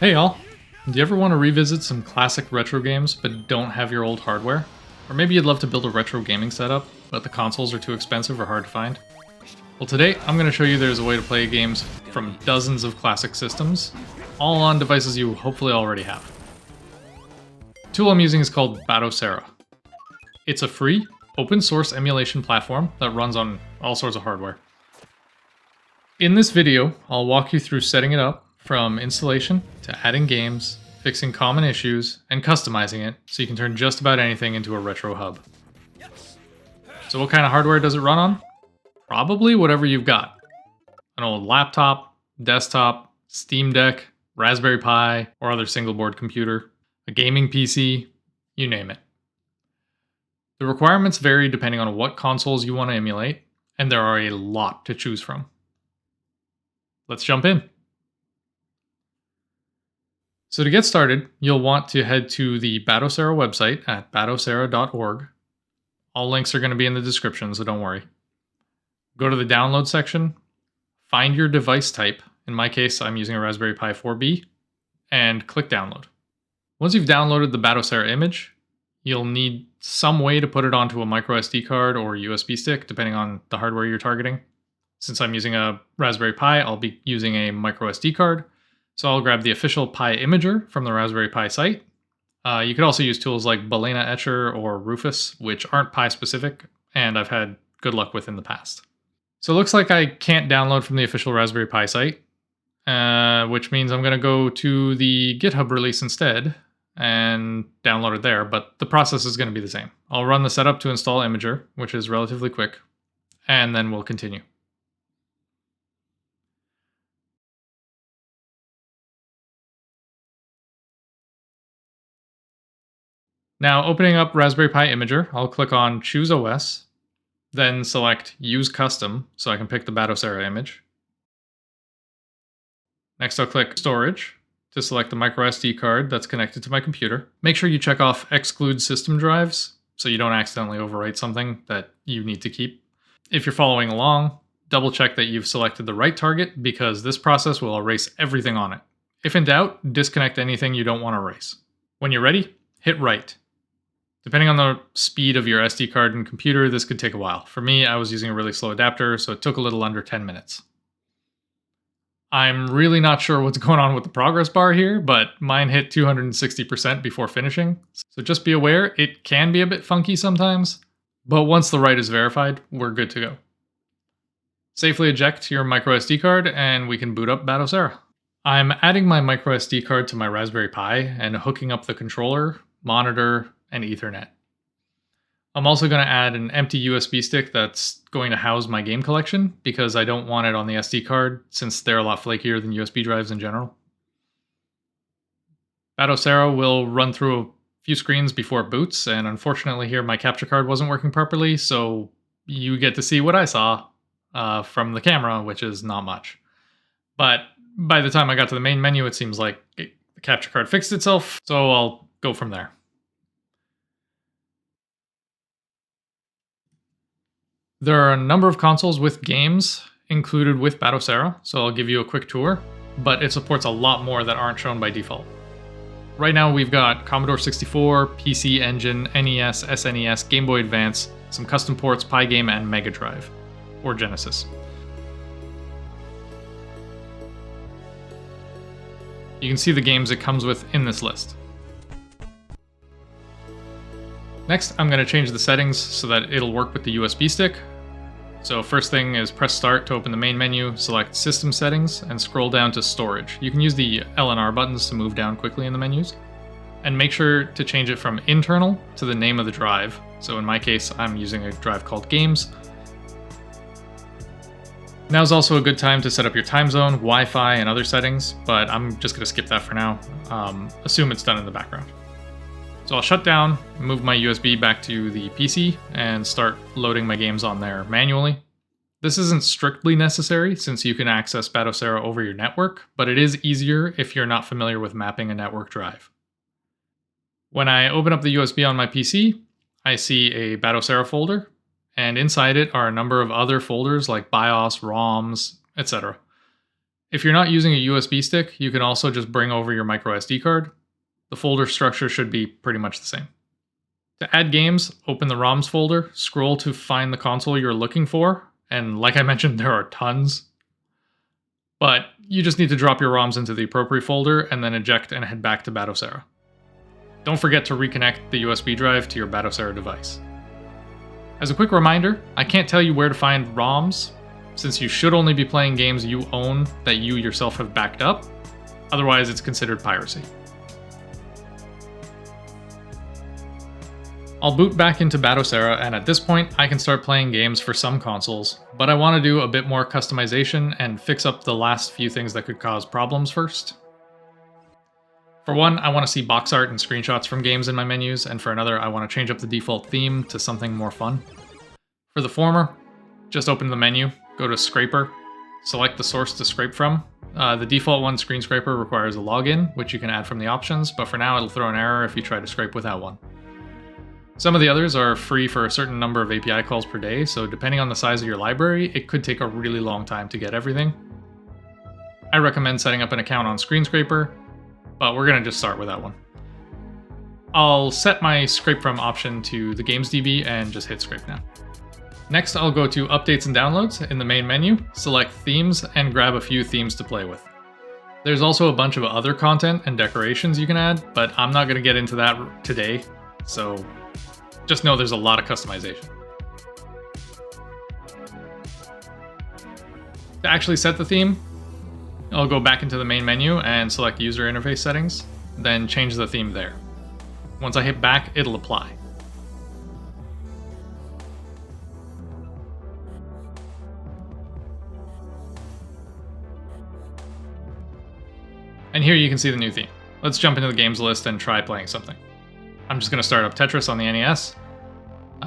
Hey y'all! Do you ever want to revisit some classic retro games but don't have your old hardware? Or maybe you'd love to build a retro gaming setup, but the consoles are too expensive or hard to find? Well, today I'm going to show you there's a way to play games from dozens of classic systems, all on devices you hopefully already have. The tool I'm using is called Batocera. It's a free, open source emulation platform that runs on all sorts of hardware. In this video, I'll walk you through setting it up, from installation to adding games, fixing common issues, and customizing it so you can turn just about anything into a retro hub. So what kind of hardware does it run on? Probably whatever you've got. An old laptop, desktop, Steam Deck, Raspberry Pi, or other single board computer, a gaming PC, you name it. The requirements vary depending on what consoles you want to emulate, and there are a lot to choose from. Let's jump in. So to get started, you'll want to head to the Batocera website at batocera.org. All links are going to be in the description, so don't worry. Go to the download section, find your device type. In my case, I'm using a Raspberry Pi 4B, and click download. Once you've downloaded the Batocera image, you'll need some way to put it onto a microSD card or USB stick, depending on the hardware you're targeting. Since I'm using a Raspberry Pi, I'll be using a microSD card. So I'll grab the official Pi Imager from the Raspberry Pi site. You could also use tools like Balena Etcher or Rufus, which aren't Pi specific, and I've had good luck with in the past. So it looks like I can't download from the official Raspberry Pi site, which means I'm going to go to the GitHub release instead and download it there, but the process is going to be the same. I'll run the setup to install Imager, which is relatively quick, and then we'll continue. Now, opening up Raspberry Pi Imager, I'll click on Choose OS, then select Use Custom, so I can pick the Batocera image. Next, I'll click Storage to select the microSD card that's connected to my computer. Make sure you check off Exclude System Drives, so you don't accidentally overwrite something that you need to keep. If you're following along, double check that you've selected the right target, because this process will erase everything on it. If in doubt, disconnect anything you don't want to erase. When you're ready, hit Write. Depending on the speed of your SD card and computer, this could take a while. For me, I was using a really slow adapter, so it took a little under 10 minutes. I'm really not sure what's going on with the progress bar here, but mine hit 260% before finishing. So just be aware, it can be a bit funky sometimes, but once the write is verified, we're good to go. Safely eject your microSD card and we can boot up Batocera. I'm adding my microSD card to my Raspberry Pi and hooking up the controller, monitor, and Ethernet. I'm also going to add an empty USB stick that's going to house my game collection, because I don't want it on the SD card, since they're a lot flakier than USB drives in general. Batocera will run through a few screens before it boots, and unfortunately here my capture card wasn't working properly, so you get to see what I saw from the camera, which is not much. But by the time I got to the main menu, it seems like the capture card fixed itself, so I'll go from there. There are a number of consoles with games included with Batocera, so I'll give you a quick tour, but it supports a lot more that aren't shown by default. Right now we've got Commodore 64, PC Engine, NES, SNES, Game Boy Advance, some custom ports, Pygame, and Mega Drive, or Genesis. You can see the games it comes with in this list. Next, I'm going to change the settings so that it'll work with the USB stick. So first thing is press Start to open the main menu, select System Settings, and scroll down to Storage. You can use the L and R buttons to move down quickly in the menus. And make sure to change it from internal to the name of the drive. So in my case, I'm using a drive called Games. Now's also a good time to set up your time zone, Wi-Fi, and other settings, but I'm just going to skip that for now. Assume it's done in the background. So I'll shut down, move my USB back to the PC, and start loading my games on there manually. This isn't strictly necessary since you can access Batocera over your network, but it is easier if you're not familiar with mapping a network drive. When I open up the USB on my PC, I see a Batocera folder, and inside it are a number of other folders like BIOS, ROMs, etc. If you're not using a USB stick, you can also just bring over your micro SD card. The folder structure should be pretty much the same. To add games, open the ROMs folder, scroll to find the console you're looking for, and like I mentioned, there are tons. But you just need to drop your ROMs into the appropriate folder and then eject and head back to Batocera. Don't forget to reconnect the USB drive to your Batocera device. As a quick reminder, I can't tell you where to find ROMs, since you should only be playing games you own that you yourself have backed up, otherwise it's considered piracy. I'll boot back into Batocera, and at this point I can start playing games for some consoles, but I want to do a bit more customization and fix up the last few things that could cause problems first. For one, I want to see box art and screenshots from games in my menus, and for another, I want to change up the default theme to something more fun. For the former, just open the menu, go to Scraper, select the source to scrape from. The default one, Screen Scraper, requires a login, which you can add from the options, but for now it'll throw an error if you try to scrape without one. Some of the others are free for a certain number of API calls per day, so depending on the size of your library, it could take a really long time to get everything. I recommend setting up an account on Screen Scraper, but we're going to just start with that one. I'll set my scrape from option to the Games DB and just hit scrape now. Next, I'll go to Updates and Downloads in the main menu, select Themes, and grab a few themes to play with. There's also a bunch of other content and decorations you can add, but I'm not going to get into that today, so just know there's a lot of customization. To actually set the theme, I'll go back into the main menu and select User Interface Settings, then change the theme there. Once I hit back, it'll apply. And here you can see the new theme. Let's jump into the games list and try playing something. I'm just going to start up Tetris on the NES.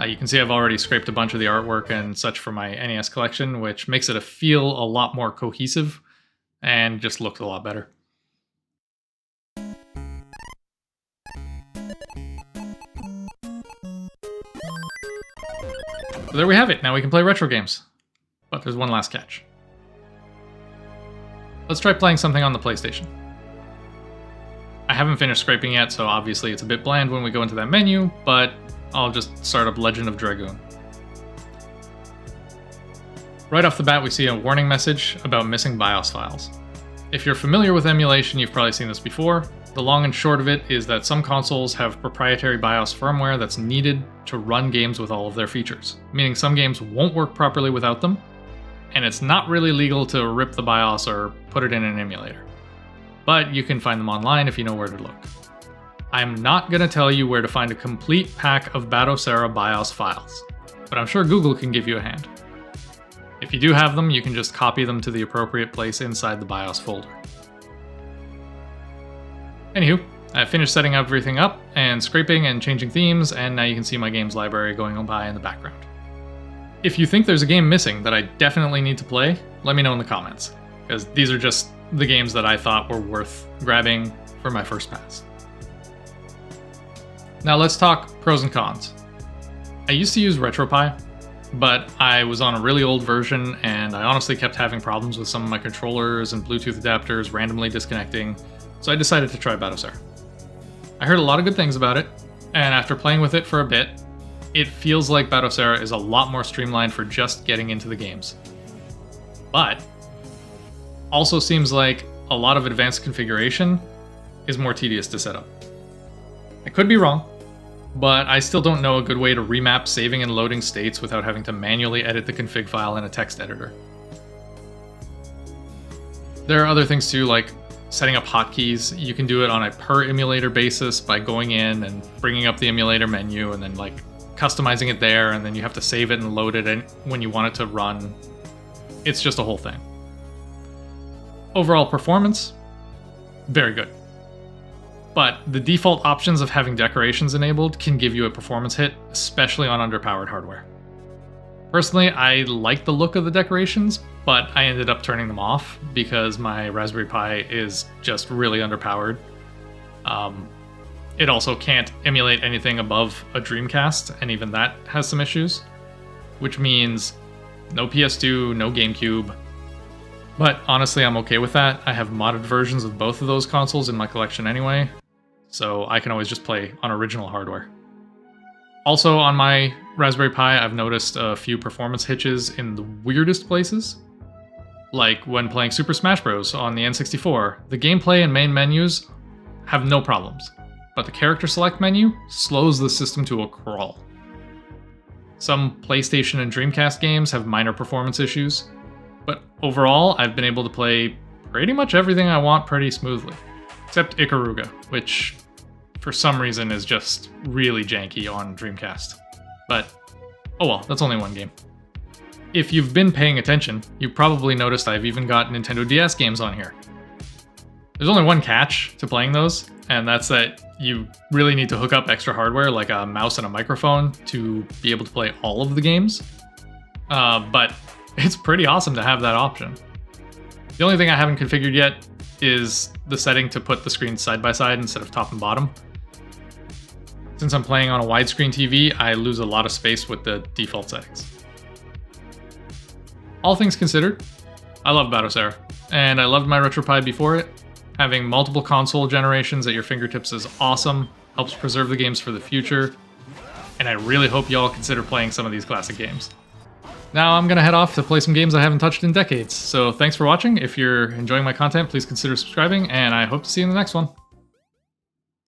You can see I've already scraped a bunch of the artwork and such for my NES collection, which makes it feel a lot more cohesive and just looks a lot better. So there we have it. Now we can play retro games. But there's one last catch. Let's try playing something on the PlayStation. I haven't finished scraping yet, so obviously it's a bit bland when we go into that menu, but I'll just start up Legend of Dragoon. Right off the bat, we see a warning message about missing BIOS files. If you're familiar with emulation, you've probably seen this before. The long and short of it is that some consoles have proprietary BIOS firmware that's needed to run games with all of their features, meaning some games won't work properly without them, and it's not really legal to rip the BIOS or put it in an emulator. But you can find them online if you know where to look. I'm not going to tell you where to find a complete pack of Batocera BIOS files, but I'm sure Google can give you a hand. If you do have them, you can just copy them to the appropriate place inside the BIOS folder. Anywho, I finished setting everything up and scraping and changing themes, and now you can see my games library going by in the background. If you think there's a game missing that I definitely need to play, let me know in the comments, because these are just the games that I thought were worth grabbing for my first pass. Now let's talk pros and cons. I used to use RetroPie, but I was on a really old version and I honestly kept having problems with some of my controllers and Bluetooth adapters randomly disconnecting, so I decided to try Batocera. I heard a lot of good things about it, and after playing with it for a bit, it feels like Batocera is a lot more streamlined for just getting into the games. But also seems like a lot of advanced configuration is more tedious to set up. I could be wrong, but I still don't know a good way to remap saving and loading states without having to manually edit the config file in a text editor. There are other things too, like setting up hotkeys. You can do it on a per emulator basis by going in and bringing up the emulator menu and then customizing it there, and then you have to save it and load it when you want it to run. It's just a whole thing. Overall performance, very good. But the default options of having decorations enabled can give you a performance hit, especially on underpowered hardware. Personally, I like the look of the decorations, but I ended up turning them off because my Raspberry Pi is just really underpowered. It also can't emulate anything above a Dreamcast, and even that has some issues, which means no PS2, no GameCube. But honestly, I'm okay with that. I have modded versions of both of those consoles in my collection anyway, so I can always just play on original hardware. Also, on my Raspberry Pi, I've noticed a few performance hitches in the weirdest places. Like when playing Super Smash Bros. On the N64, the gameplay and main menus have no problems, but the character select menu slows the system to a crawl. Some PlayStation and Dreamcast games have minor performance issues, but overall, I've been able to play pretty much everything I want pretty smoothly, except Ikaruga, which for some reason is just really janky on Dreamcast. But oh well, that's only one game. If you've been paying attention, you've probably noticed I've even got Nintendo DS games on here. There's only one catch to playing those, and that's that you really need to hook up extra hardware like a mouse and a microphone to be able to play all of the games. But it's pretty awesome to have that option. The only thing I haven't configured yet is the setting to put the screens side by side instead of top and bottom. Since I'm playing on a widescreen TV, I lose a lot of space with the default settings. All things considered, I love Batocera, and I loved my RetroPie before it. Having multiple console generations at your fingertips is awesome, helps preserve the games for the future, and I really hope y'all consider playing some of these classic games. Now I'm gonna head off to play some games I haven't touched in decades, so thanks for watching. If you're enjoying my content, please consider subscribing, and I hope to see you in the next one.